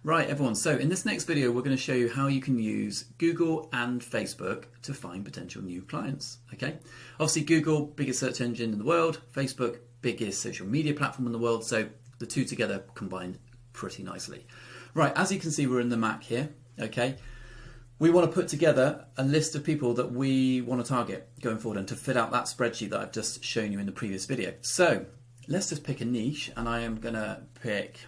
Right, everyone, so in this next video we're going to show you how you can use Google and Facebook to find potential new clients. Okay, obviously Google, biggest search engine in the world, Facebook, biggest social media platform in the world, so the two together combine pretty nicely. Right, as you can see, we're in the Mac here. Okay, we want to put together a list of people that we want to target going forward and to fill out that spreadsheet that I've just shown you in the previous video. So let's just pick a niche, and I am going to pick,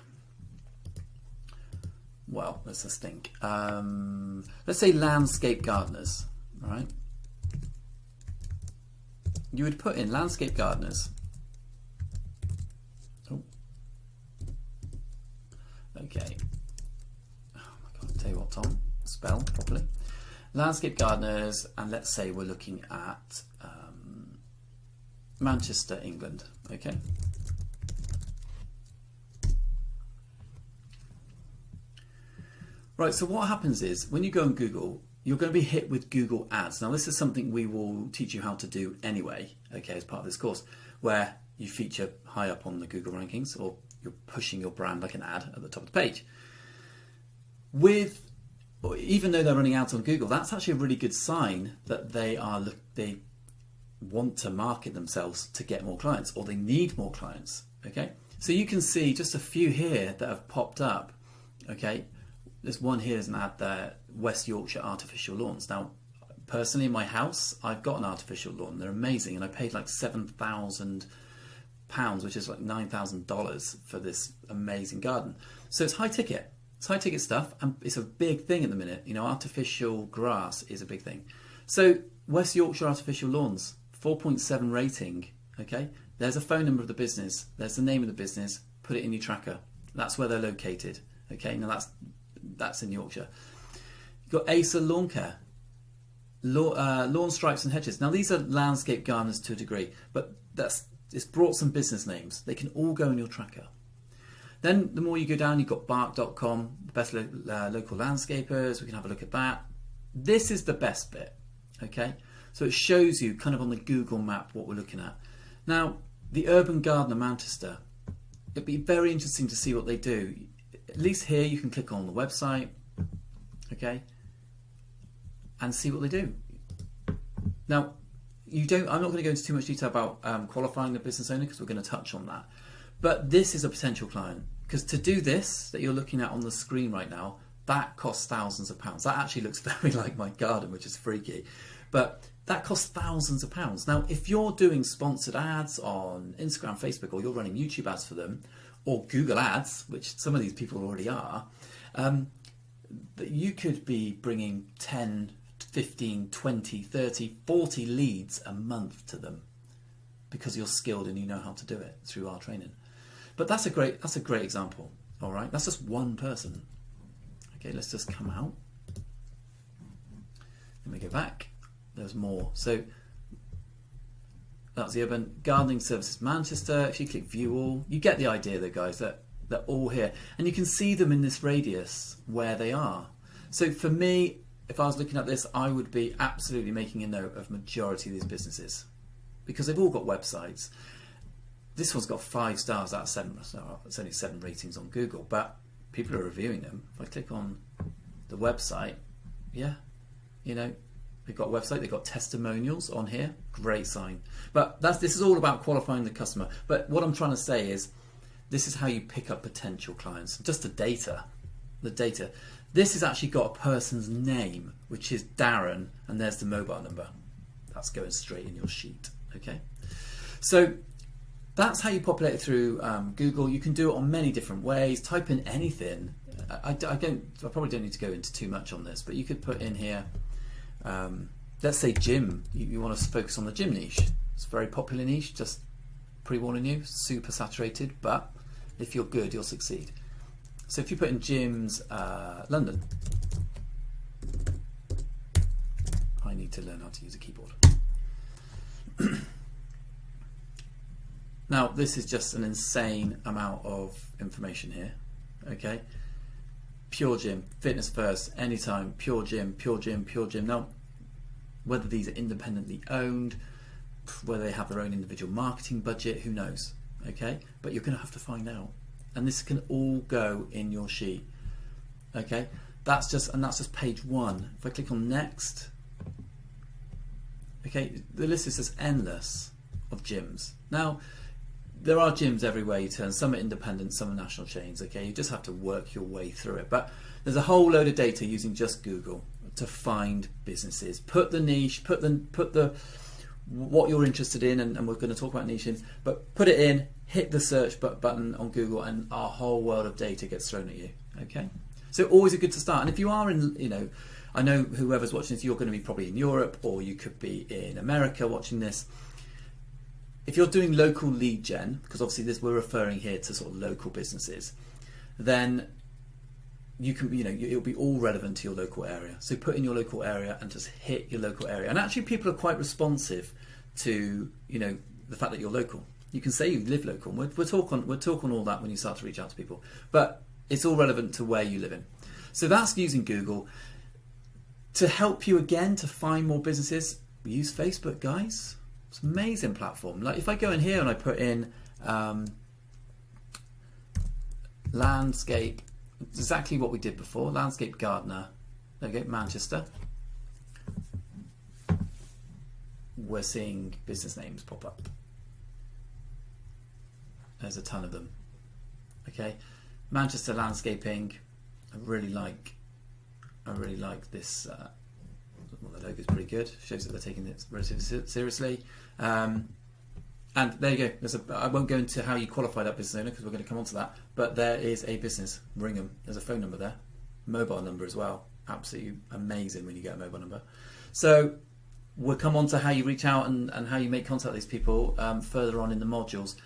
well, let's just think. Let's say landscape gardeners, right? You would put in landscape gardeners. Oh. Okay. Oh my God, I'll tell you what, Tom, spell properly. Landscape gardeners, and let's say we're looking at Manchester, England, okay? Right, so what happens is when you go on Google, you're going to be hit with Google Ads. Now, this is something we will teach you how to do anyway, okay, as part of this course, where you feature high up on the Google rankings, or you're pushing your brand like an ad at the top of the page. Even though they're running ads on Google, that's actually a really good sign that they want to market themselves to get more clients, or they need more clients, okay? So you can see just a few here that have popped up, okay? There's one here, there's an ad there, West Yorkshire artificial lawns. Now, personally in my house, I've got an artificial lawn. They're amazing, and I paid like £7,000, which is like $9,000 for this amazing garden. So it's high ticket. It's high ticket stuff, and it's a big thing at the minute. You know, artificial grass is a big thing. So West Yorkshire artificial lawns, 4.7 rating, okay? There's a phone number of the business. There's the name of the business. Put it in your tracker. That's where they're located, okay? Now that's in Yorkshire. You've got Acer Lawn Care, Lawn Stripes and Hedges. Now these are landscape gardeners to a degree, but it's brought some business names. They can all go in your tracker. Then the more you go down, you've got Bark.com, the best local landscapers. We can have a look at that. This is the best bit, okay? So it shows you kind of on the Google map what we're looking at. Now, the Urban Gardener Manchester, it'd be very interesting to see what they do. At least here you can click on the website, okay, and see what they do. Now, I'm not going to go into too much detail about qualifying the business owner, because we're going to touch on that. But this is a potential client, because to do this that you're looking at on the screen right now, that costs thousands of pounds. That actually looks very like my garden, which is freaky, but that costs thousands of pounds. Now, if you're doing sponsored ads on Instagram, Facebook, or you're running YouTube ads for them, or Google Ads, which some of these people already are, you could be bringing 10, 15, 20, 30, 40 leads a month to them, because you're skilled and you know how to do it through our training. But that's a great example. All right, that's just one person. Okay, let's just come out. Let me go back. There's more. So that's the Urban Gardening Services Manchester. If you click View All, you get the idea though, guys, that they're all here. And you can see them in this radius where they are. So for me, if I was looking at this, I would be absolutely making a note of majority of these businesses, because they've all got websites. This one's got 5 stars out of 7. So it's only 7 ratings on Google, but people are reviewing them. If I click on the website, yeah, you know, they've got a website, they've got testimonials on here, great sign. But this is all about qualifying the customer. But what I'm trying to say is, this is how you pick up potential clients. Just the data. This has actually got a person's name, which is Darren, and there's the mobile number. That's going straight in your sheet, okay? So that's how you populate it through Google. You can do it on many different ways. Type in anything. I probably don't need to go into too much on this, but you could put in here, let's say gym. You want to focus on the gym niche. It's a very popular niche, just pre-warning you, super saturated, but if you're good, you'll succeed. So if you put in gyms, London. I need to learn how to use a keyboard. Now, this is just an insane amount of information here, okay? Pure Gym, Fitness First, Anytime, Pure Gym, Pure Gym, Pure Gym. Now, whether these are independently owned, whether they have their own individual marketing budget, who knows, okay? But you're going to have to find out. And this can all go in your sheet. Okay, that's just page 1. If I click on next, okay, the list is just endless of gyms. Now, there are gyms everywhere you turn. Some are independent, some are national chains. Okay, you just have to work your way through it. But there's a whole load of data using just Google to find businesses. Put the niche, put the what you're interested in, and we're going to talk about niching. But put it in, hit the search button on Google, and our whole world of data gets thrown at you. Okay, so always a good to start. And if you are in, I know whoever's watching this, you're going to be probably in Europe, or you could be in America watching this. If you're doing local lead gen, because obviously we're referring here to sort of local businesses, then you can, it'll be all relevant to your local area. So put in your local area and just hit your local area. And actually, people are quite responsive to, the fact that you're local. You can say you live local. We'll talk on all that when you start to reach out to people. But it's all relevant to where you live in. So that's using Google. To help you again to find more businesses, use Facebook, guys. It's an amazing platform. Like if I go in here and I put in landscape, exactly what we did before, landscape gardener, there we go, Manchester. We're seeing business names pop up. There's a ton of them. Okay, Manchester landscaping. I really like this. Well, the logo's pretty good. Shows that they're taking it relatively seriously. And there you go. I won't go into how you qualify that business owner because we're going to come on to that. But there is a business. Ring them. There's a phone number there. Mobile number as well. Absolutely amazing when you get a mobile number. So we'll come on to how you reach out and how you make contact with these people further on in the modules.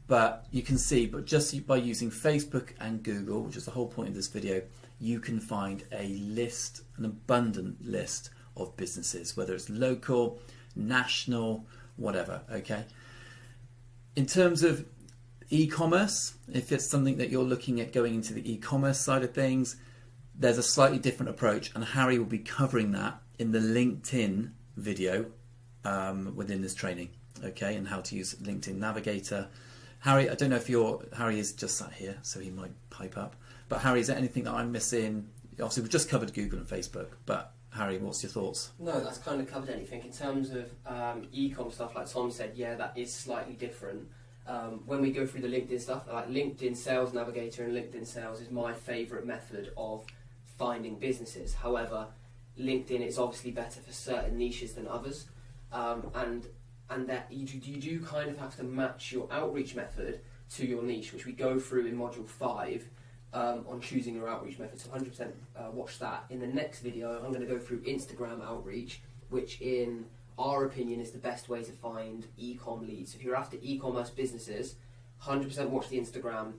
But you can see, just by using Facebook and Google, which is the whole point of this video, you can find an abundant list of businesses, whether it's local, national, whatever. Okay. In terms of e-commerce, if it's something that you're looking at going into the e-commerce side of things, there's a slightly different approach, and Harry will be covering that in the LinkedIn video within this training. Okay, and how to use LinkedIn Navigator. Harry, I don't know if Harry is just sat here, so he might pipe up. But Harry, is there anything that I'm missing? Obviously, we've just covered Google and Facebook, but Harry, what's your thoughts? No, that's kind of covered anything. In terms of e-com stuff, like Tom said, yeah, that is slightly different. When we go through the LinkedIn stuff, like LinkedIn Sales Navigator and LinkedIn Sales is my favourite method of finding businesses. However, LinkedIn is obviously better for certain niches than others, and that you do kind of have to match your outreach method to your niche, which we go through in Module 5 on choosing your outreach method. So 100% watch that. In the next video, I'm going to go through Instagram outreach, which in our opinion is the best way to find e-com leads. If you're after e-commerce businesses, 100% watch the Instagram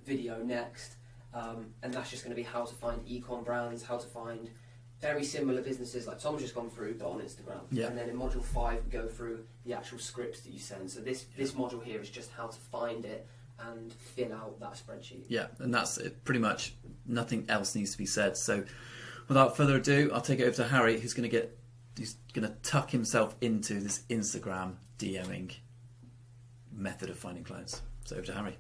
video next, and that's just going to be how to find e-com brands, how to find very similar businesses like Tom's just gone through, but on Instagram. Yeah. And then in Module 5, we go through the actual scripts that you send. So this module here is just how to find it and fill out that spreadsheet. Yeah, and that's it. Pretty much nothing else needs to be said. So without further ado, I'll take it over to Harry, who's going to tuck himself into this Instagram DMing method of finding clients. So over to Harry.